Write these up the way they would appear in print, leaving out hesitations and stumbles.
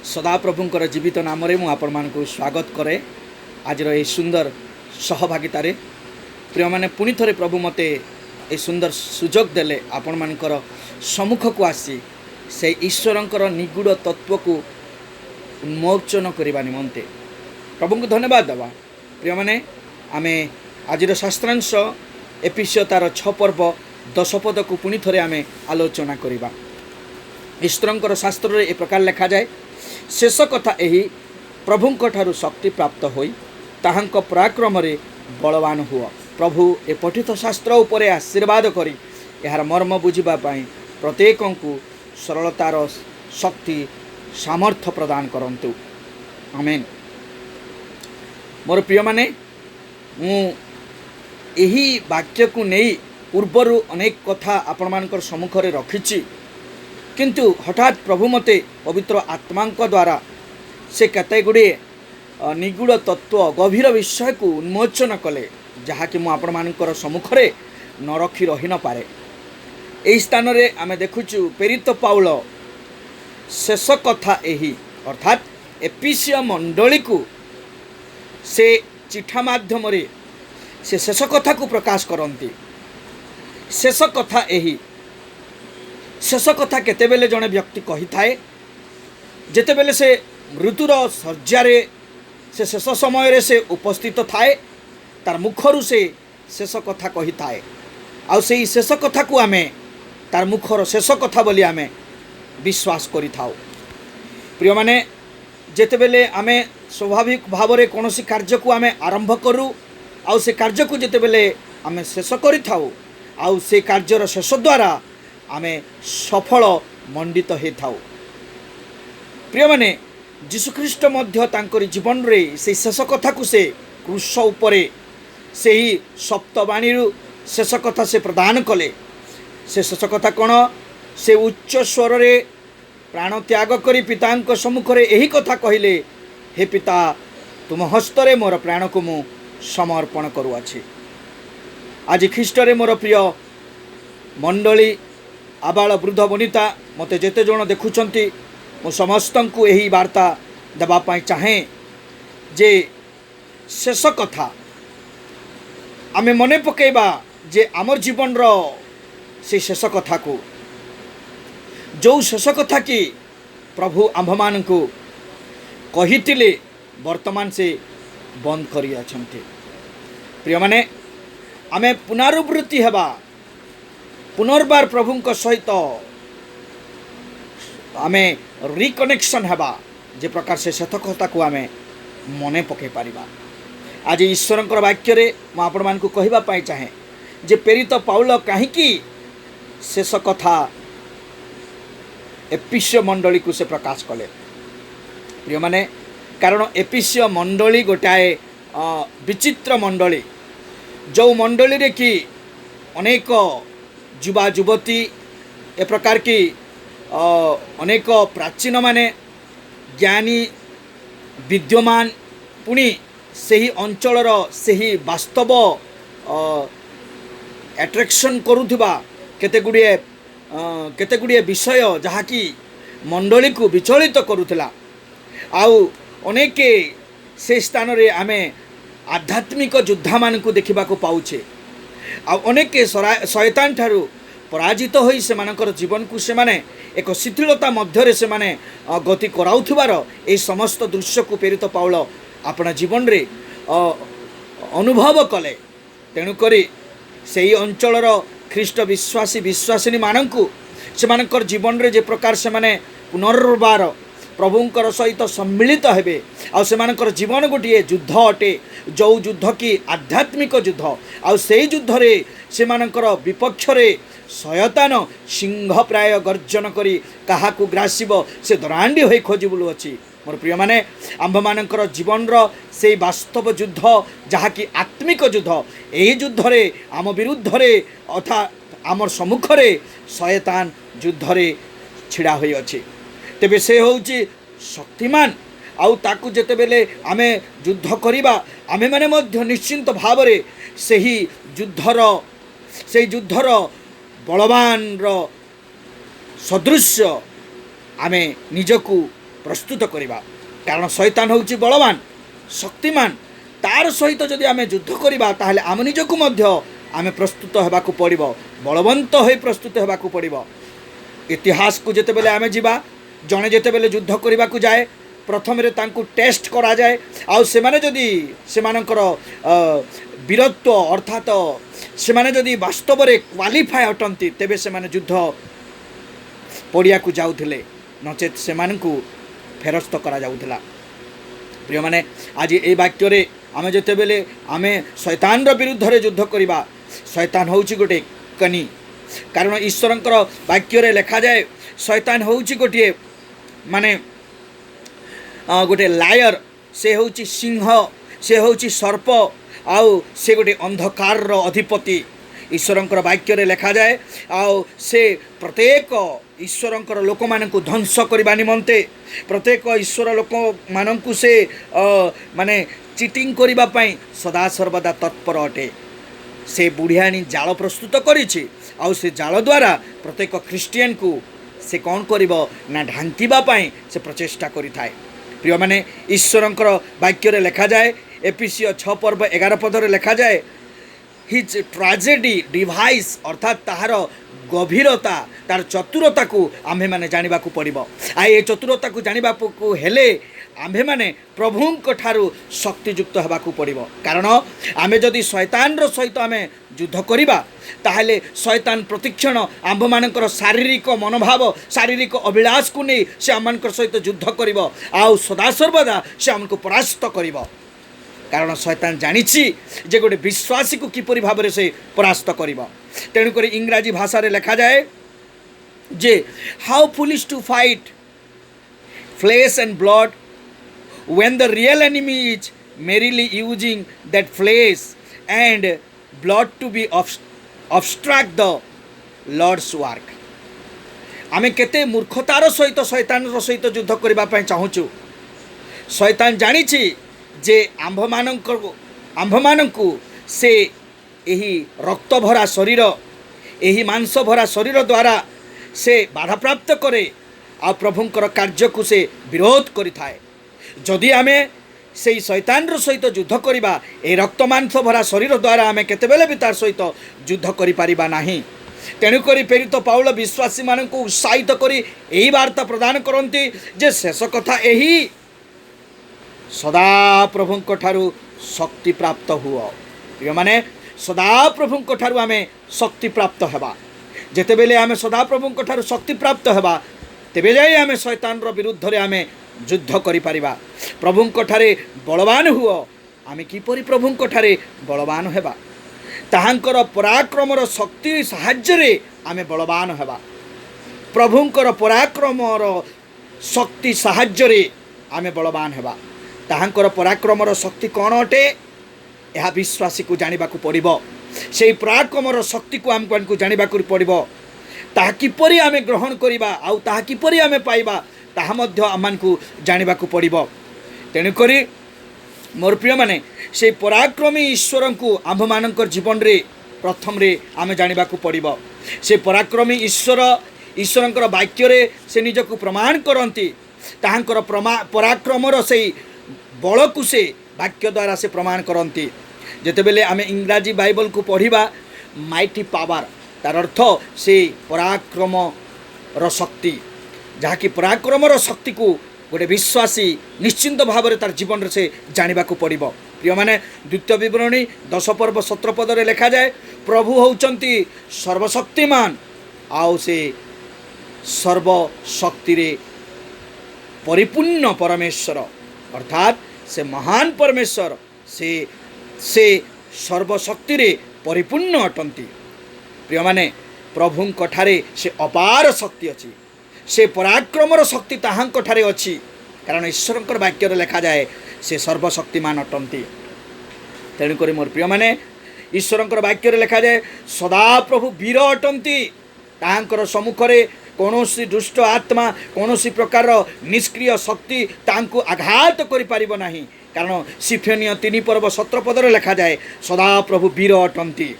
सदाप्रभुंकर जीवित नाम रे मु आपण मानकु स्वागत करे। आज ये सुंदर सहभागितारे प्रिय माने पुणी थरे प्रभु मते ए सुंदर सुजोग देले आपण मानकर सम्मुख को आसी से ईश्वरंकर निगूढ़ तत्व को उन्मोचन करबा निमंते प्रभु को धन्यवाद देवा। प्रिय माने आमे आज शास्त्रांश एपिसोड तार 6 पर्व 10 पद को पुणी थरे आमे आलोचना करिबा। ईश्वरंकर शास्त्र रे ए प्रकार लिखा जाए, शेष कथा यही प्रभुंक ठारु शक्ति प्राप्त होई ताहांक पराक्रम रे बलवान हुआ। प्रभु ए पठित शास्त्र उपरे आशीर्वाद करी यार मर्म बुझिबा पई प्रत्येकंकु सरलतार शक्ति सामर्थ्य प्रदान करंतु। आमेन। मोर प्रिय माने मु एही वाक्य को नहीं पूर्वरु अनेक कथा आपण मानकर सम्मुख रे रखिछि, किंतु हठात प्रभु मते पवित्र आत्मा द्वारा से केते गुड़े निगूढ़ तत्व गभीर विषय को उन्मोचन कले जहाँकि मु आपण मानकर सम्मुखरे न रखी रही न पारे। एही स्थान रे आमे देखुचु प्रेरित पाउल शेष कथा यही अर्थात एपीसीय मंडली को से चिठा माध्यम रे से शेष कथा को प्रकाश करती। शेष कथा यही शेष कथा केतेबेले जड़े व्यक्ति कही थाए जेतेबेले से मृत्युर शଯ୍ୟାରେ से शेष समय रे से उपस्थित थाए तार मुखरु से शेष कथा कही थाए आ से शेष कथा को आमे तार मुखर शेष कथा बोली आमे विश्वास करि थाउ। प्रिय माने जेतेबेले आमे स्वाभाविक भाव रे कोनोसी कार्य को आमे आरंभ करू आ से कार्य को जेतेबेले आमे शेष करि थाउ आ से कार्यर शेष द्वारा आमे सफल मंडित हे थाउ। प्रिय माने जीशुख्रीष्ट मध्य तांकर जीवन रे से शेष कथा को से क्रूस उपरे से ही सप्तवाणी शेष कथा से प्रदान कले। से शेष कथा कौन? से उच्च स्वर रे प्राण त्याग करी पितांक सम्मुख रे यही कथा कहले, हे पिता तुम हस्तरे मोर प्राण को मु समर्पण करुआछि। आज ख्रीष्ट रे मोर प्रिय मंडली आबाल वृद्ध वनिता मते जेते जण देखुचंती मु समस्त को यही वार्ता देवाई चाहे जे शेष कथा आमे मने पकेबा जे आमर जीवन रो से शेष कथा को जो शेष कथा की प्रभु आम्भमान को कहितिले वर्तमान से बंद करी अछंती। प्रिय माने आमे पुनरावृत्ति हेबा पुनर्बार प्रभुंक सहित आमे रिकनेक्शन हेबा जे प्रकार से शेष कथा को आमे मने पके पारिबा। आज ईश्वरंकर वाक्य रे म आपण मान को कहिबा पाई चाहे जे प्रेरित पाउल काहीकि शेष कथा एपीसीय मंडली को से प्रकाश कले। प्रिय माने कारण एपीसीय मंडली गोटाए विचित्र मंडली जो मंडली रे कि अनेक युवा युवती ए प्रकार की अनेक प्राचीन माने ज्ञानी विद्यमान पुणी से ही अंचलर से ही वास्तव एट्रैक्शन करुथिबा केते गुड़िए विषय जहाँकि मंडली को विचलित करुथिला। आउ अनेक से स्थान रे आमे आध्यात्मिक योद्धा मान को देखा पाउछे। आ अनेक शैतान ठारू पराजित होई से मानकर जीवन को से माने एक शिथिलता मध्य से माने गति कराउथिबार ए समस्त दृश्य को प्रेरित पाउल अपना जीवन रे अनुभव कले। तेणु करी सेही अंचलर ख्रीष्ट विश्वासी विश्वासिनी मानंकु से मानकर जीवन रे जे प्रकार से माने पुनर्बार प्रभुंकर सहित सम्मिलित हेबे आ से मानकर जीवन गोटे युद्ध अटे जो युद्ध की आध्यात्मिक युद्ध आ से युद्ध रे से मानकर विपक्ष रे शयतान सिंह प्राय गर्जन करी काहाकू ग्रासिब से दरांडी होई खोजी बुलु अछि। मोर प्रिय माने आंभ मानकर जीवन रो से वास्तव युद्ध जहाँकि आत्मिक युद्ध एही युद्ध रे आम विरुद्ध रे अर्थात आमर सम्मुख रे शयतान युद्ध रे छिड़ा होई अछि। तेबे से होउची शक्तिमान आउ ताकू जेतेबेले आमे युद्ध करिबा आमे माने मध्य निश्चिंत भाव रे सेही युद्धर बलवान रो सदृश्य आमे निजकू प्रस्तुत करवा। कारण शैतान होउची बलवान शक्तिमान, तार सहित जदि आम युद्ध करवा ताहले आम निजकू आम प्रस्तुत होबाकू पड़िबो, बलवंत हो प्रस्तुत होबाकू पड़िबो। इतिहास को जेते बेले आमे जिबा, जणे जेते बेले युद्ध करने को जाए प्रथम टेस्ट करा जाए, आउ सेमाने जदि सेमानकर वीरत्व अर्थात सेमाने जदि वास्तव में क्वालिफाए अटंती तेबे सेमाने युद्ध पड़िया को जाउथिले, नचेत सेमानकू फेरस्त करा जाउथिला। प्रिय माने आज ए वाक्य रे आमे जेते बेले आमे शैतान रो विरुद्ध रे युद्ध करबा, शैतान होउची गोटे कनी। कारण ईश्वरंकर वाक्य रे लिखा जाए शैतान होउची गोटे माने गोटे लायर, से होउची सिंह, से होउची सर्प, आउ से गोटे अंधकार रो अधिपति। ईश्वरंकर वाक्य रे लिखा जाए आउ से प्रत्येक ईश्वरंकर लोक मानकु ध्वंस करबा निमंते, प्रत्येक ईश्वर लोक मानकु से माने चिटिंग करबा पई सदा सर्वदा तत्पर अटे। से बुढ़ियाणी जाल प्रस्तुत करिछि, आउ से जाल द्वारा प्रत्येक ख्रिस्टियन को से कौन करिबो ना ढांकिबा पई से प्रचेष्टा करिथाय। प्रिय माने ईश्वरंकर वाक्य रे लिखा जाए एफिसियो 6 पर्व 11 पद रे लिखा जाए हिज ट्राजेडी डिवाइस, अर्थात ताहार गभीरता तार चतुरता को आम्भे माने जानिबा को पड़िबो। आ ए चतुरता को जानिबा को हेले आम्भे माने प्रभुंक ठारू शक्तियुक्त होबा को पड़िबो। कारण आमे जदि शैतान रो सहित आमे युद्ध करिबा ताहले शैतान प्रतिक्षण आम्भ मानकर शारीरिक मनोभाव शारीरिक अभिलाष को नहीं से आम मानकर सहित युद्ध करिबो, आउ सदा सर्वदा से आमको परास्त करिबो। कारण शैतान जानिछि जे गोटे विश्वासी को किपरि भाव से परास्त करिबो। तेणुक इंग्राजी भाषा रे लिखा जाए जे how foolish to fight flesh and blood when the real enemy is merely using that flesh and blood to be obstruct the Lord's work। आमे केते मूर्खतार सहित शैतान सहित युद्ध करबा पई चाहूछु। शैतान जानिछि जे आम्भ मानंकु से एही रक्त भरा शरीर एही मांस भरा शरीर द्वारा से बाधा प्राप्त करे आ प्रभुंकर कार्य को से विरोध करिथाए। जदि आमे से शैतान सहित युद्ध करवा ए रक्त मांस भरा शरीर द्वारा आमे केतेबेले भी तार सहित युद्ध करि परिबा नाही। तेणुक प्रेरित पाउल विश्वासी मानक उत्साहित करी एही वार्ता प्रदान करती जे शेष कथा एही सदा प्रभुंक ठारू शक्ति प्राप्त हुओ। प्रिय माने सदा प्रभुंक ठारू आमे शक्ति प्राप्त हेबा। जेतेबेले आमे सदा प्रभुंक ठारू शक्ति प्राप्त हेबा तेबे जाई आमे शैतान रो विरुद्ध रे आमे युद्ध करि परिबा। प्रभुंक ठारे बलवान हुओ। आमे किपरि प्रभुंक ठारे बलवान हेबा? ताहांकर पराक्रमर शक्ति साहाय्य रे आमे बलवान हेबा। प्रभुंकर पराक्रमर शक्ति साहाय्य रे आमे बलवान हेबा। ताहांकर पराक्रमर शक्ति कौन अटे यह विश्वासी को जानिबा को पड़िबो। से पराक्रमर शक्ति को आमको जानिबा को पड़िबो। ताहा किपरि आमे ग्रहण करिबा आउ ताहा किपरि आमे पाइबा ताहा मध्य आमको जानिबा को पड़िबो। तेणुकरी मोर प्रिय माने से पराक्रमी ईश्वर को आम्भ मानकर जीवन रे प्रथम रे आमे जानिबा को पड़िबो। से पराक्रमी ईश्वरंकर वाक्य रे से निजको प्रमाण करंती। ताहांकर पराक्रमर से बल को से वाक्य द्वारा से प्रमाण करंती। जेतेबेले आमे इंग्राजी बाइबल को पढ़िबा माइटी पावर तार अर्थ से पराक्रमर शक्ति, जहाँकि पराक्रमर शक्ति को गोटे विश्वासी निश्चिंत भाव में तार जीवन से जानिबा को पड़िबो। प्रिय माने द्वितीय विवरणी 10 पर्व 17 पद रे लिखा जाए प्रभु होउचंती सर्वशक्तिमान आउ से सर्वशक्ति रे परिपूर्ण परमेश्वर, अर्थात से महान परमेश्वर से सर्वशक्ति रे परिपूर्ण अटंती। प्रिय माने प्रभुंक ठारे से अपार शक्ति अछि। से पराक्रमर शक्ति ताहांक ठारे अछि। कारण ईश्वरंकर वाक्य रे लिखा जाए से सर्वशक्तिमान अटंती। तेणुक मोर प्रिय माने ईश्वरंकर वाक्य रे लिखा जाए सदा प्रभु वीर अटंती। ताहांकर सम्मुखरे कौनसी दुष्ट आत्मा कौनसी प्रकार निष्क्रिय शक्ति तांको आघात करि पारिबो नाही। कारण सिफेनिय 3 पर्व 17 पद रे लिखा जाए सदा प्रभु वीर अटंती।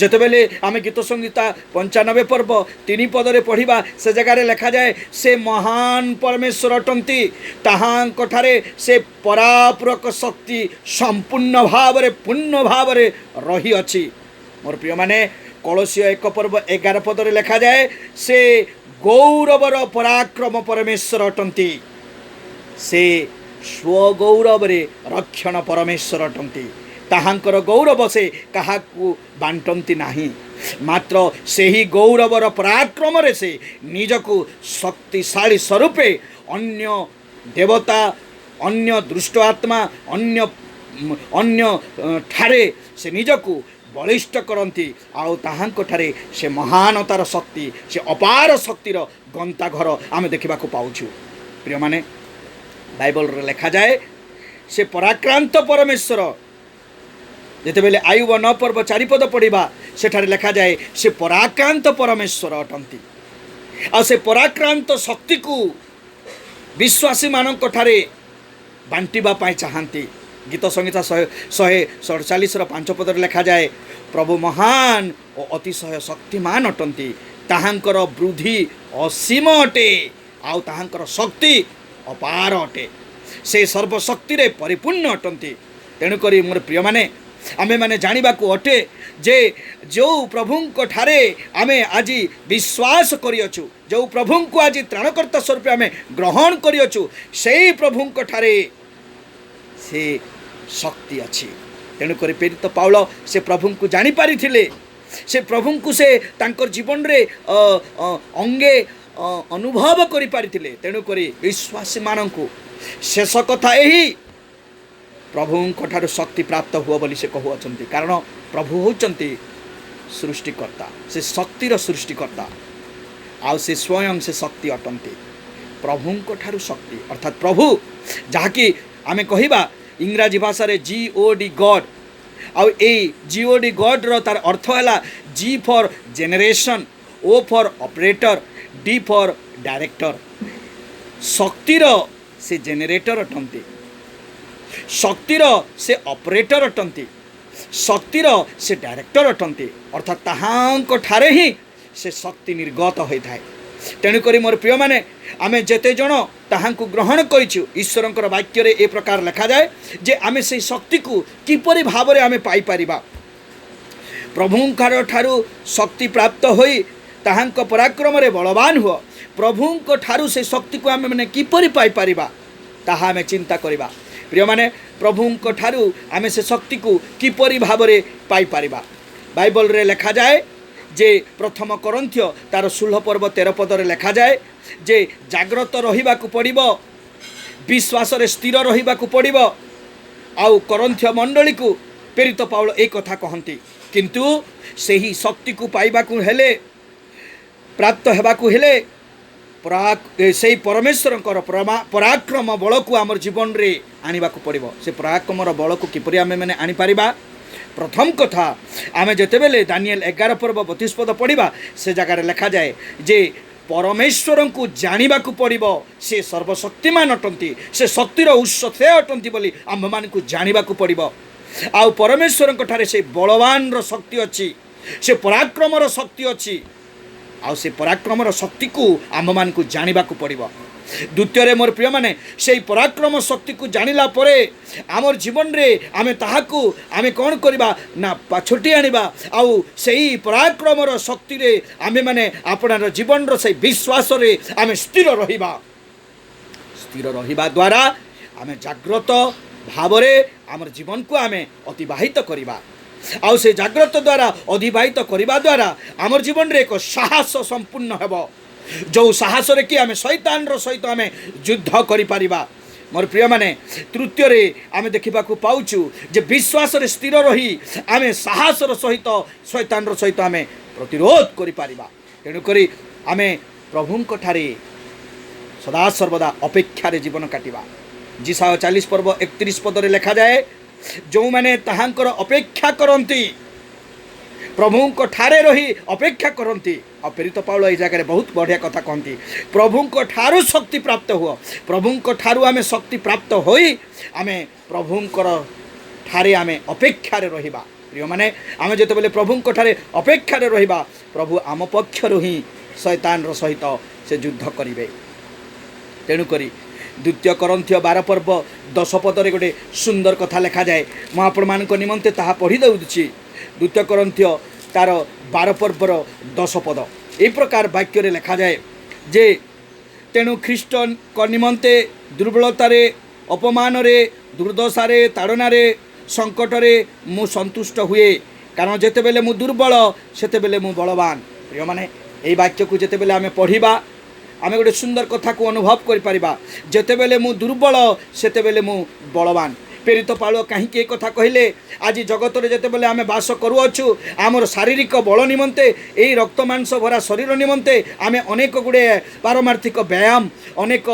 ଯେତେବେଳେ ଆମେ ଗୀତ ସଂହିତା 95 पर्व 3 पदरे पढ़िबा से जगार लिखा जाए से महान परमेश्वर अटंती ताहांकठारे से परापूरक शक्ति संपूर्ण भाव पूर्ण भाव रही अछि। मोर प्रिय माने कलसीय 1 पर्व 11 पदरे लिखा जाए से गौरवर पराक्रम परमेश्वर अटंती से स्वगौरव रक्षण परमेश्वर अटंती ताहांकर गौरव से काहाकू बांटंती नाही मात्र सेही गौरवर पराक्रम रे से निजकू शक्तिशाली स्वरूपे अन्य देवता अन्य दुष्ट आत्मा अन्य अन्य ठारे से निजकू बलिष्ठ करती आउ ताहांक ठारे से महानतार शक्ति से अपार शक्तिर गंता घर आम देखा पाऊछु। प्रिय माने बाइबल रे लिखा जाए से पराक्रांत परमेश्वर जितेबले आयुब 9 पर्व 4 पद पढ़ा सेठारे लिखा जाए से पराक्रांत परमेश्वर अटंती आ से पराक्रांत शक्ति को विश्वासी मानक ठारे बांटिबा पाई चाहती। गीत संहिता 147 5 पदर लिखा जाए प्रभु महान और अतिशय शक्तिमान अटंती ताहांकर वृद्धि असीम अटे आउ ताहांकर शक्ति अपार अटे से सर्वशक्ति रे परिपूर्ण अटंती। तेणुक मोर प्रिय माने आमे माने जानिबा को अटे जे जो प्रभु को ठारे आमे आज विश्वास करियछु जो प्रभु को आज त्राणकर्ता स्वरूप आमे ग्रहण करियछु सेही प्रभु को ठारे से शक्ति अछि। तेणुक प्रेरित पाउल से प्रभु को जानी पारी थिले से प्रभु को से तांकर जीवन रे अंगे अनुभव करि पारी थिले। तेणुक विश्वासी माननकु शेष कथा यही प्रभु ठारू शक्ति प्राप्त हुआ बोली से कहउछंती कारण प्रभु होचंती सृष्टिकर्ता से शक्तिर सृष्टिकर्ता आउ से स्वयं से शक्ति अटंती प्रभु ठारू शक्ति अर्थात प्रभु जहाँकि आमे कहिबा इंग्राजी भाषा रे GOD गॉड आउ ए GOD गॉड रो तार अर्थ हैला G for generation O for operator D for director शक्तिर से जेनरेटर अटंती शक्तिर से ऑपरेटर अटंती शक्तिर से डायरेक्टर अटंती अर्थात ताहांक ठारे ही से शक्ति निर्गत होता है। तेणुक मोर प्रिय माने आमे जेते जण ताहांकु ग्रहण करिछु ईश्वरंकर वाक्य रे ए प्रकार लिखा जाए जे आमे से शक्ति को किपरि भाव रे आमे पाई परिबा प्रभुंकर ठारू शक्ति प्राप्त होई ताहांक पराक्रम रे बलवान हुआ प्रभुंक ठारू से शक्ति को आमे माने किपरि पाई परिबा ताहा आमे चिंता करिबा। प्रिय माने प्रभुंक ठारू आमे से शक्ति को किपरि भाव रे पाई परिबा बाइबल रे लिखा जाए जे प्रथम करंथ्य तार 16 पर्व 13 पदरे लिखा जाए जे जाग्रत रहिबा को पड़िबो विश्वास रे स्थिर रहिबा को पड़िबो आउ करंथ्य मंडली को प्रेरित पाउल एक कथा कहंती किंतु सेही शक्ति को पाइबा को हेले प्राप्त हेबा को हेले से परमेश्वर पराक्रम बल को आम जीवन रे आनिबा को पड़िबो से पराक्रम बल को किपरि आमे माने आनि पारिबा। प्रथम कथा आमे जेतेबेले दानिएल 11 पर्व 32 पद पढ़िबा से जगार लिखा जाए जे परमेश्वर को जानिबा को पड़िबो से सर्वशक्तिमान अटंती से शक्तिर उत्स से अटंती बोली आम मान को जानिबा को पड़िबो आउ परमेश्वर ठारे से बलवान रो शक्ति अछि से पराक्रम रो शक्ति अछि आउ से पराक्रम शक्ति को आम मान को जानिबा को पड़िबो। द्वितीय मोर प्रिय माने से पराक्रम शक्ति को जानिला परे आमर जीवन रे आमे ताहाकू आमे कौन करिबा ना पाछोटी आनिबा आउ सेही पराक्रम शक्ति रे आमे माने आपणार जीवन रो से विश्वास रे आमे स्थिर रहिबा द्वारा आमे जाग्रत भाव रे आमर जीवन को आमे अतिबाहित करिबा आउ से जाग्रत द्वारा अतिबाहित करिबा द्वारा आमर जीवन रे एक साहस संपूर्ण हेबो जो साहस रे कि आमे शैतान रो सहित आमे युद्ध करि परिबा। मोर प्रिय माने तृतीय रे आमे देखिबा को पाउछु जे विश्वास रे स्थिर रही आमे साहस रो सहित शैतान रो सहित आमे प्रतिरोध करि परिबा। तेणु करी आमे प्रभुंक ठारे सदा सर्वदा अपेक्षा रे जीवन काटिबा। जिसाया 40 पर्व 31 पदरे लिखा जाए जो माने ताहांकर अपेक्षा करंती प्रभुंक ठारे रही अपेक्षा करंती आ प्रेरित पाउल ए जगह बहुत बढ़िया कथा कहती प्रभुंक ठारू शक्ति प्राप्त हुआ प्रभुंक ठारू आमे शक्ति प्राप्त होई आमे प्रभुंकर ठारे आमे अपेक्षा रे रहिबा। प्रिय माने आमे जेतेबेले प्रभुंक ठारे अपेक्षा रहिबा प्रभु आम पक्षरु ही शैतान सहित से युद्ध करिवे। तेणु करी द्वितीय करंथियो 12 पर्व 10 पदरे गोटे सुंदर कथा लिखा जाए। मु आपण मान निमंते ताहा पढ़ी दउछि। द्वितीय करंथियो तार 12 पर्वर 10 पद ए प्रकार वाक्य रे लिखा जाए जे तेणु ख्रीष्टन को निमंते दुर्बलतारे अपमान रे दुर्दशा ताड़ना संकट रे मु संतुष्ट हुए, कारण जेतेबेले मु दुर्बल सेतेबेले मु बलवान। प्रिय माने एई वाक्य को जेतेबेले आमे पढ़िबा आमे गोटे सुंदर कथा को अनुभव करि परिबा। जेतेबेले मु दुर्बल सेतेबेले मु बलवान। प्रेरित पाउल कहीं कथा कहले आज जगत रे जेतेबेले आमे वास करूअछु आमर शारीरिक बल निमंते एई रक्त मांस भरा शरीर निमंते आमे अनेक गुडे पारमार्थिक व्यायाम अनेक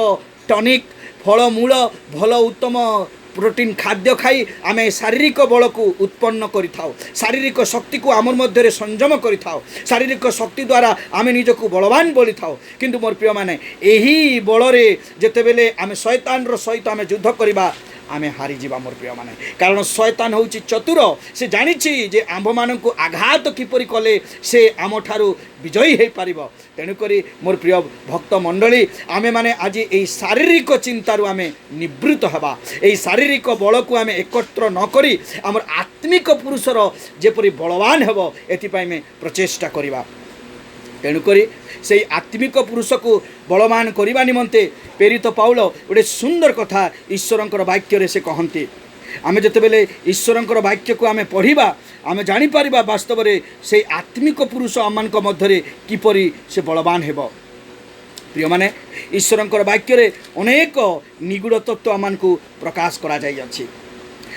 टनिक फलमूल भल उत्तम प्रोटीन खाद्य खाई आमे शारीरिक बल को उत्पन्न करिथाउ, शारीरिक शक्ति को आमर मध्य संयम करिथाउ, शारीरिक शक्ति द्वारा आमे निजको बलवान बोली थाउ। किंतु मोर प्रिय माने एही बल रे जेतेबेले आमे शैतान रो सहित आमे युद्ध करिबा आमे हारी जीवा मोर प्रिय माने। कारण शैतान होउची चतुर, से जानिछि जे आंभ मानकु आघात किपरि कले से आम ठारू विजयी हे पारिबो। तेणु करी मोर प्रिय भक्त मंडली आमे माने आज एई शारीरिक चिंतारु आमे निवृत्त हबा, एई शारीरिक बल को आमे एकत्र न करी हमर आत्मिक पुरुषर जेपरि बलवान हेबो एथिपाई में प्रचेष्टा करिबा। तेणुकरी से आत्मिक पुरुष को बलवान करने निमंते प्रेरित पाउल गोटे सुंदर कथा ईश्वरंकर वाक्य से कहती। आम जितेबले ईश्वरंकर वाक्य को आम पढ़ा आम जापर वास्तव में से आत्मिक पुरुष आम मध्य किपरि से बलवान हेब। प्रिय माने ईश्वरंकर वाक्य अनेक निगूढ़ तत्व आम को प्रकाश करा जाई अछि।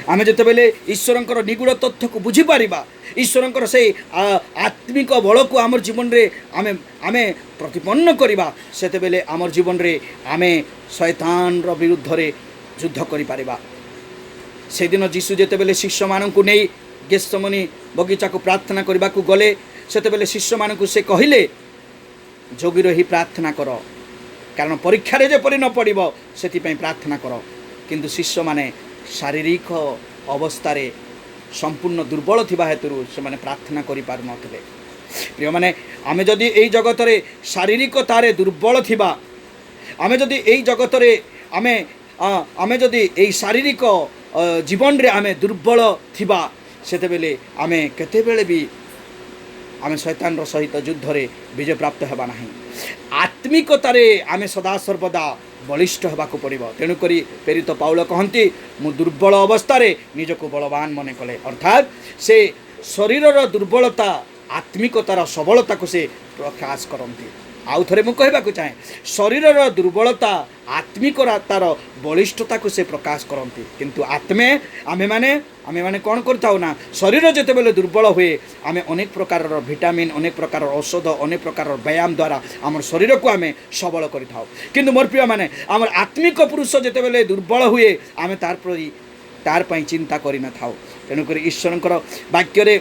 आम जितेबले ईश्वरंकर निगूढ़ तथ्य को बुझीपर ईश्वरंकर से आत्मिक बल को आम जीवन रे आमे आमे प्रतिपन्न करिबा सेतेबेले आम जीवन रे आमे शैतान रो विरुद्ध रे युद्ध करि पारिबा। से दिन जीशु जेतेबेले शिष्य माननकु नै गेत्सेमनी बगीचा को प्रार्थना करबा को गले सेतेबेले शिष्य माननकु से कहिले जोगी रही प्रार्थना कर, कारण परीक्षा रे जे परि न पड़िबो सेति पई प्रार्थना कर। किंतु शिष्य माने शारीरिक अवस्था रे संपूर्ण दुर्बल थिबा हेतु से माने प्रार्थना करि पार नथिले। प्रिय माने आमे जदि एई जगत रे शारीरिक तारे दुर्बल थिबा, आमे जदि एई जगत रे आमे जदि एई शारीरिक जीवन रे आमे दुर्बल थिबा सेतेबेले आमे केतेबेले भी आमे शैतान रो सहित युद्ध रे विजय प्राप्त हेबा नाही। आत्मिकतारे आमे सदा सर्वदा बलिष्ठ होगाक पड़ो। तेणुक प्रेरित पाउल कहती मु दुर्बल अवस्था रे निजको बलवान मने कले, अर्थात से शरीर दुर्बलता आत्मिकतार सबलता को से प्रकाश करती। आउ थे मुझे कहवाक चाहे शरीर दुर्बलता आत्मिकतार बलिष्ठता को से प्रकाश करती। किंतु आत्मे आमे माने कौन करताउ ना शरीर जेतेबेले दुर्बल हुए आमे अनेक प्रकार विटामिन अनेक प्रकार औषध अनेक प्रकार व्यायाम द्वारा आम शरीर को आमे सबल करिथाउ। किंतु मोर प्रिय माने आम आत्मिक पुरुष जेतेबेले दुर्बल हुए आमे तार पई चिंता करि न थाउ। तेणुक ईश्वरंकर वाक्य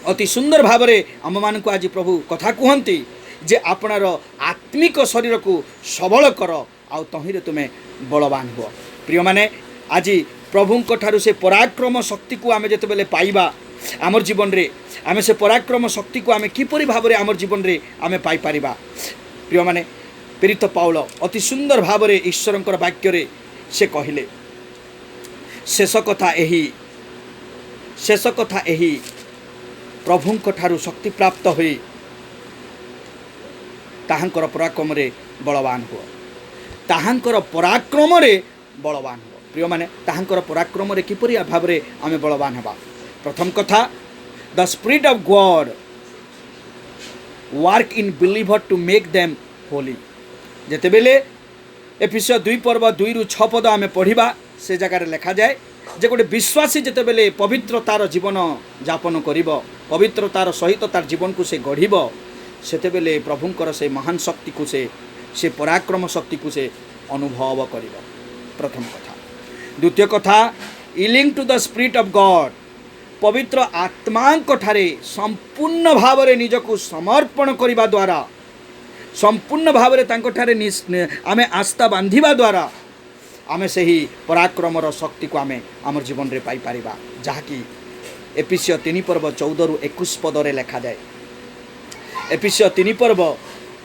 अति सुंदर भाव में आम मानक आज प्रभु कथा कहती जे आपणार आत्मिक शरीर को सबल कर आउ तहिरे तुमे बलवान हो। प्रिय माने आज प्रभुंक ठारू से पराक्रम शक्ति को आमे जेतेबेले पाइबा आमर जीवन रे आमे से पराक्रम शक्ति को आमे किपरि भाव रे आमर जीवन रे आमे पाई परिबा। प्रिय माने प्रेरित पाउल अति सुंदर भाव रे ईश्वरंकर वाक्य रे से कहिले शेष कथा एही प्रभुंक ठारू शक्ति प्राप्त होई ताहांकर पराक्रम रे बलवान हो, ताहांकर पराक्रम रे बलवान हो। प्रिय माने ताहांकर पराक्रम रे किपरि भाव रे आमे बलवान हेबा। प्रथम कथा the spirit of God work in believer to make them holy. जेतेबेले एफिसियो 2 पर्व 2 रु 6 पद आमे पढ़िबा से जगह लिखा जाए जे गोटे विश्वासी जेतेबेले पवित्रतार जीवन यापन करिबो पवित्रतार सहित तार जीवन को से गढ़िबो सेतेबेले प्रभुंकर से महान शक्ति को से पराक्रम शक्ति को से अनुभव करिबो। प्रथम कथा। द्वितीय कथा yielding to the spirit of God पवित्र आत्मांक ठारे संपूर्ण भाव रे निजको समर्पण करिबा द्वारा संपूर्ण भाव रे तांको ठारे आमे आस्था बांधिबा द्वारा आमे सही पराक्रमर शक्ति को आमे आमर जीवन रे पाई परिबा, जहाँकि एफिसियो 3 पर्व 14 रु 21 पदरे लिखा जाए। एफिसियो 3 पर्व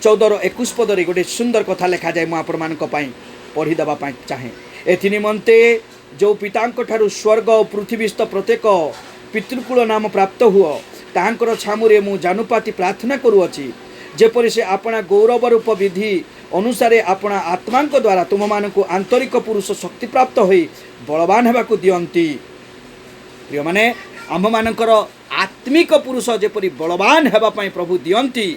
14 रु 21 पदरे गोटे सुंदर कथा लिखा जाए। मुझे आपण पढ़ी देवाई चाहे। एथि निमंते जो पितांक ठारू स्वर्ग और पृथ्वीस्थ प्रत्येक पितृकुल नाम प्राप्त हुआ तांकर छामुरे मु जानुपाति प्रार्थना करुअछि, जेपरि से अपना गौरव रूप विधि अनुसार अपना आत्मा द्वारा तुम मानक आंतरिक पुरुष शक्ति प्राप्त होई बलवान होगा दियंती। प्रिय माने आम मानकर आत्मिक पुरुष जेपरि बलवान होगापी प्रभु दियंती।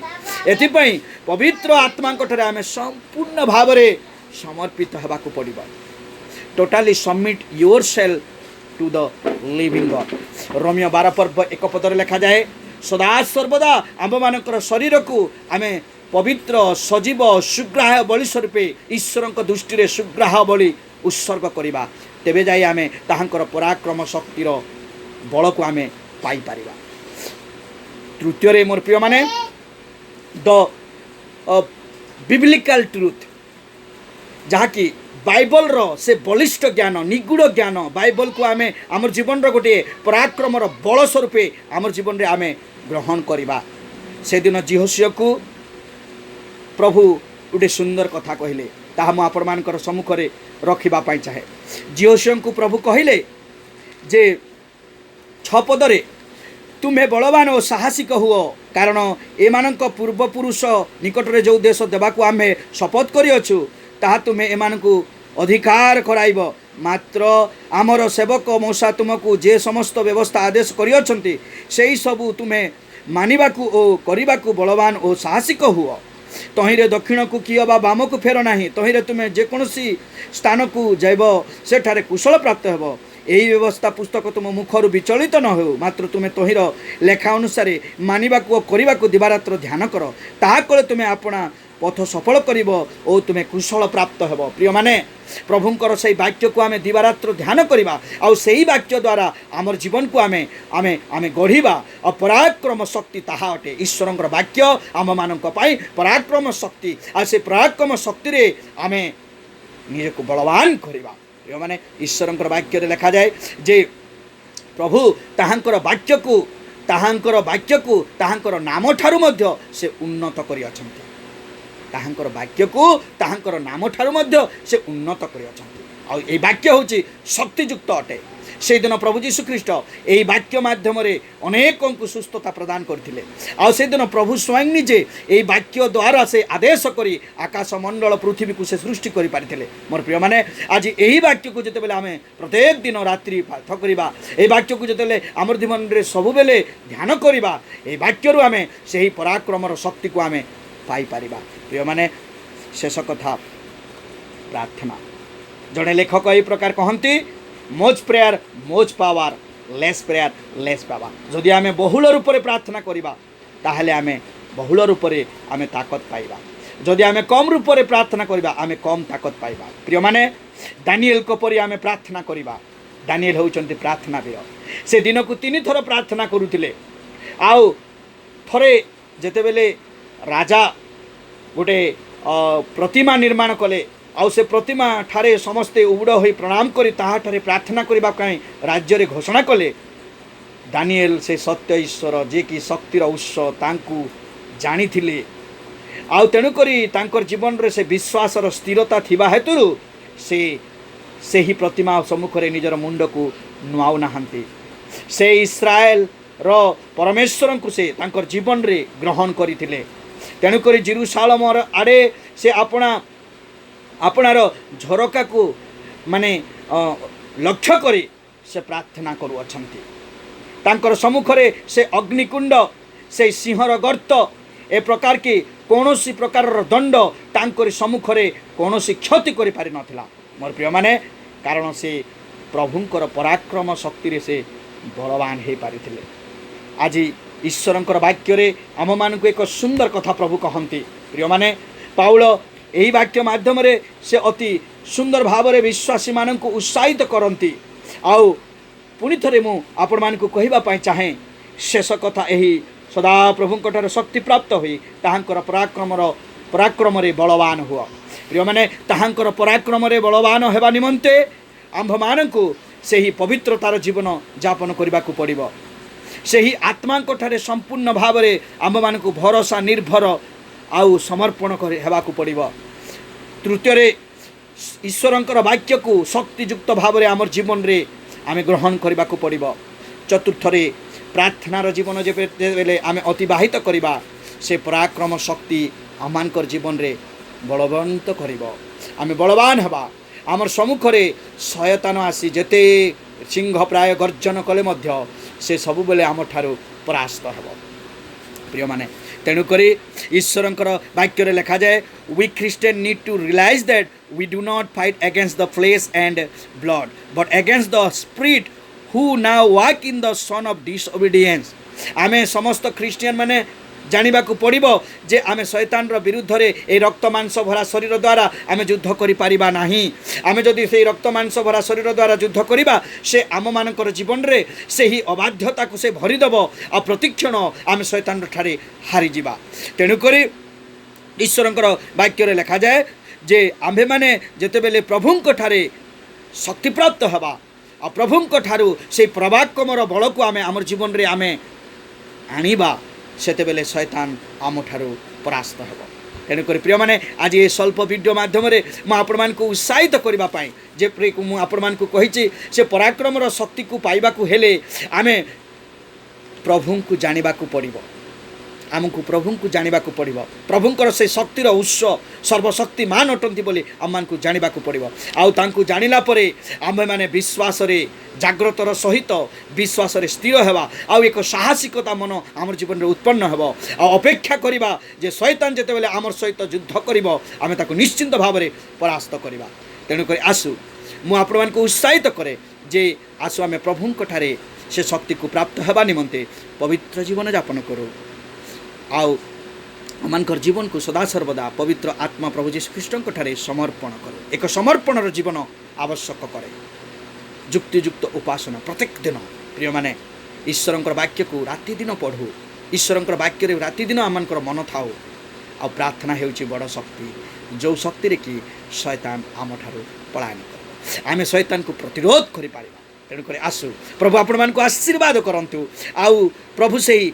एथिपाई पवित्र आत्मा ठारे आमे संपूर्ण भाव में समर्पित होगाकू पड़िबा। Totally submit yourself to the living God. रोमियो 12 पर्व 1 पदर लिखा जाए, सदा सर्वदा आम मानकर शरीर को आमे पवित्र सजीव सुग्राह्य बलि स्वरूपे ईश्वर दृष्टि में सुग्राह्य बलि उत्सर्ग करवा, तेबे जाई आमे ताहांकर पराक्रम शक्तिर बल को आमे पाई परिबा। तृतीय मोर प्रिय माने द बिब्लिकल ट्रुथ, जहाँकि बाइबल रो से बलिष्ठ ज्ञान निगूढ़ ज्ञान बाइबल को आमे आमर जीवन रो गोटे पराक्रम बल स्वरूपे आमर जीवन रे आमे ग्रहण करवा। से दिन जिहोशिया को प्रभु गोटे सुंदर कथा कहले, ताहा मु आपण मानकर सम्मुख रे रखिबा पई चाहे। जिहोशिया को प्रभु कहले जे 6 पदरे तुम्हें बलवान और साहसिक हुओ, कारण एमानक पूर्वपुरुष निकट रे जो देश देवाकू आमे शपथ करिअछु ताहा तुम्हें एमानकू अधिकार कराइब। मात्र आमर सेवक मौसा तुमको जे समस्त व्यवस्था आदेश करिअछंती सेही सबू तुम्हें मानिबाकू ओ करिबाकू बलवान और साहसिक हुओ। तहिरे दक्षिण को किए बा बाम को फेर नाही, तहिरे तुम्हें जेकोसी स्थान को जाइब सेठारे कुशल प्राप्त हेब। यही व्यवस्था पुस्तक तुम मुखर विचलित न हो, मात्र तुम्हें तहिर लेखा अनुसार मानिबाकू और करिबाकू दिवारात्र ध्यान कर, ताहा कले तुम्हें अपना पथ सफल करिब और तुम्हें कुशल प्राप्त हेब। प्रिय माने प्रभुंकर से वाक्य को आमे दिवारात्र ध्यान करवा और सही वाक्य द्वारा आमर जीवन को आमे आमे आमे गढ़िबा। और पराक्रम शक्ति ताहा अटे, ईश्वरंकर वाक्य आम मानक पाई पराक्रम शक्ति, और से पराक्रम शक्ति रे आमे निजको बलवान करवा। प्रिय माने ईश्वरंकर वाक्य लिखा जाए जे प्रभु ताहांकर वाक्य को ताहांकर नाम ठारू मध्य से उन्नत करि अछंती। ताहांकर वाक्य को ताहांकर नाम ठारू मध्य से उन्नत करि अछंती। और ए वाक्य होची शक्तियुक्त अटे। से दिन प्रभु जीशु ख्रीष्ट यही वाक्य माध्यम अनेकों को सुस्थता प्रदान करथिले। और से दिन प्रभु स्वयं निजे यही वाक्य द्वारा से आदेश करी आकाश मंडल पृथ्वी को से सृष्टि करि पारिथिले। मोर प्रिय माने आज यही वाक्य को जेतेबेले आमे प्रत्येक दिन रात्रि पाठ करिबा, एही वाक्य को जेतेबेले आमर जीवन रे सब बेले ध्यान करिबा, एही वाक्य रु आमे सेही पराक्रमर शक्ति को आमे पाई पारिबा। प्रिय माने शेष कथा प्रार्थना। जड़े लेखक यही प्रकार कहती, मोज प्रेयर मोज power, less prayer less power. जदि आमे बहुल रूप में प्रार्थना करिबा ताहले आमे बहुल रूप में आमे ताकत पाइबा, जदि आमे कम रूप में प्रार्थना करिबा आमे कम ताकत पाइबा। प्रिय माने दानिएल को परि आमे प्रार्थना करिबा। दानिएल होउचंती प्रार्थना वीर। से दिन को 3 थर प्रार्थना करुथिले। आउ थरे जेतेबेले राजा गोटे प्रतिमा निर्माण कले, आउ से प्रतिमा ठारे समस्ते उबड़ हो प्रणाम करी ताहा ठारे प्रार्थना करबा काई राज्य रे घोषणा कले। दानिएल से सत्य ईश्वर जे कि शक्तिर उत्स तांकू जानी थिले, आउ तेणु करी तांकर जीवन रे से विश्वासर स्थिरता थिबा हेतु से ही प्रतिमा सम्मुख रे निजर मुंड को नुआउ नाहंती। से इस्राएल रो परमेश्वर को से तांकर जीवन रे ग्रहण करिथिले। तेणु करी जेरूसालेम आड़े से आपणार झरका को माने लक्ष्य करी से प्रार्थना करुअछंती। तांकर सम्मुख रे से अग्निकुंड, से सिंहर गर्त, ए प्रकार की कौनसी प्रकार दंड तांकर सम्मुख रे कौनसी क्षति करि पारि नथिला। मोर प्रिय माने कारण से प्रभुंकर पराक्रम शक्ति रे से बलवान हे पारिथिले। आज ईश्वरंकर वाक्य रे आम मानक एक सुंदर कथा प्रभु कहती। प्रिय माने पाउल यही वाक्य माध्यम रे से अति सुंदर भाव में विश्वासी मान को उत्साहित करती। आउ पुणी थे मु आपण मानक कहबा पई चाहे शेष कथा यही सदा प्रभुंकर शक्ति प्राप्त हुई ताहांकर पराक्रम रे बलवान हुआ। प्रिय माने ताहांकर पराक्रम रे बलवान हेबा निमंते आंभ मानक से ही पवित्रतार जीवन यापन करने को पड़ो। से ही आत्मा ठारे संपूर्ण भाव में आम मान भरोसा निर्भर आउ समर्पण हेबाकु पड़िबो। तृतीय ईश्वरंकर वाक्य को शक्तियुक्त भाव में आम जीवन रे आमे ग्रहण करने को पड़िबो। चतुर्थ प्रार्थनार जीवन जेबेले आमे अतिबाहित करवा से पराक्रम शक्ति आमर जीवन रे बलवंत करिबो। आमे बलवान हवा। आमर सम्मुख रे शयतान आसी जेते सिंह प्राय गर्जन कले मध्य से सब बेले आम ठारू परास्त हेबो। प्रिय माने तेणुकरी ईश्वरंकर वाक्य रे लिखा जाए, we Christian need to realise that we do not fight against the flesh and blood but against the spirit who now walk in the son of disobedience. आमे समस्त क्रिश्चियन माने जानिबा को पड़िबो जे आमे शैतान रो विरुद्ध रे ए रक्त मांस भरा शरीर द्वारा आमे युद्ध करि पारिबा नाही। आमे जदि से रक्त मांस भरा शरीर द्वारा युद्ध करिबा से आम मानकर जीवन रे से ही अबाध्यता को से भरी दबो आ प्रतिक्षण आमे शैतान ठारे हारि जिबा। तेणु करी ईश्वरंकर वाक्य रे लिखा जाए जे आम्भे माने जेतेबेले प्रभुंक ठारे शक्ति प्राप्त हवा आ प्रभुंक ठारू से पराक्रमर बल को आमे आमर जीवन रे आमे आनिबा सेतेबेले शैतान आम ठारू परास्त हेब। तेणुक प्रिय माने आज ये स्वल्प वीडियो माध्यम मुझे को उत्साहित करने जेपरी मुझे कही से पराक्रमर शक्ति को पाइबा हेले आमे प्रभु को जानिबा को पड़िबो। आमको प्रभु को जानिबा को पड़िबो। प्रभुंकर से शक्तिर उत्स सर्वशक्तिमान अटंती बोली आम को जानिबा को पड़िबो। आउ तांको जानिला परे आमे माने विश्वास रे जाग्रतर सहित विश्वास रे स्थिर हेबा आउ एक साहसिकता मन आमर जीवन रे उत्पन्न हेबो। आ अपेक्षा करिबा जे शैतान जेते बेले आमर सहित युद्ध करिबो आमे ताको निश्चिंत भाव रे परास्त करिबा। तेणु करी आसु मु आपण को उत्साहित करे जे आसु आमे प्रभुंक ठारे से शक्ति को प्राप्त हेबा निमंते पवित्र जीवन यापन करू। आउ आमर जीवन को सदा सर्वदा पवित्र आत्मा प्रभु जीशु ख्रीष्ट ठारे समर्पण करूँ। एक समर्पणर जीवन आवश्यक करे। जुक्तियुक्त उपासना प्रत्येक दिन प्रिय माने ईश्वरंकर वाक्य को राति दिन पढ़ू। ईश्वरंकर वाक्य रे राति दिन आमर मन थाऊ। आ प्रार्थना हेउची बड़ शक्ति जो शक्ति रे कि शैतान आम ठारू पलायन कर आमे शैतान को प्रतिरोध करि पारिबा। तेणुक आसु प्रभु आपण मान को आशीर्वाद करंतु। आउ प्रभु से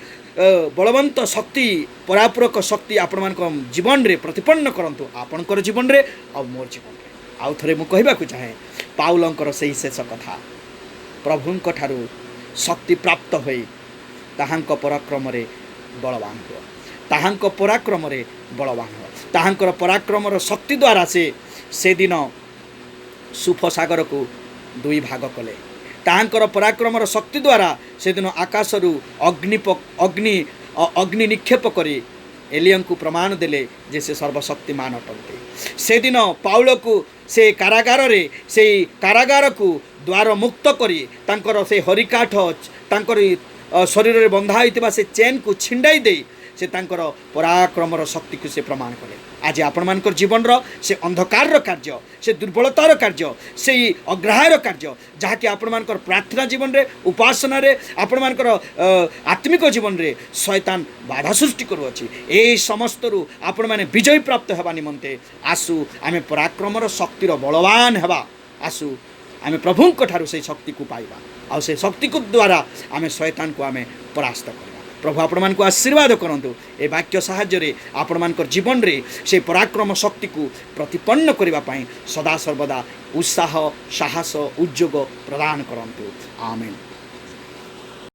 बलवंत शक्ति परापूरक शक्ति आपण मान जीवन रे प्रतिपन्न करंतु आपणकर जीवन रे आ मोर जीवन रे। आउ थरे मु कहबा को चाहे पाउलंकर सही शेष कथा प्रभुंक ठारू शक्ति प्राप्त होई ताहांक पराक्रम रे बलवान हो। ताहांक पराक्रम रे बलवान हो। ताहांकर पराक्रमर शक्ति द्वारा से दिन सुफसागर को दुई भाग कले। ताहांकर पराक्रमर शक्ति द्वारा से दिन आकाशरू अग्नि निक्षेप करी एलियन को प्रमाण देले जे से सर्वशक्तिमान अटंते। से दिन पाउल को से कारागार रे से कारागार को द्वार मुक्त करी तांकर से हरिकाठ तांकर शरीर रे बंधा होइतिबा से चेन को छिंडाई दे से तांकर पराक्रमर शक्ति को से प्रमाण कले। आज आपण मानकर जीवन रो से अंधकार कार्य से दुर्बलतार कार्य से अग्राहर कार्य जहाँकि आपण मानकर प्रार्थना जीवन रे उपासना रे आपण मानकर आत्मिक जीवन रे शैतान बाधा सृष्टि करूअछि। ए समस्त रु आपण माने विजय प्राप्त हेबा निमंते आसु आमे पराक्रमर शक्तिर बलवान हेबा। आसु आमे प्रभुंक ठारू से शक्ति को पाइबा आ से शक्ति को द्वारा आमे शैतान को आमे परास्त करबा। प्रभु आपण मान को आशीर्वाद करंतु। ए वाक्य साहाय्य रे आपण मानकर जीवन रे से पराक्रम शक्ति को प्रतिपन्न करिबा पई सदा सर्वदा उत्साह साहस उद्योग प्रदान करंतु। आमेन।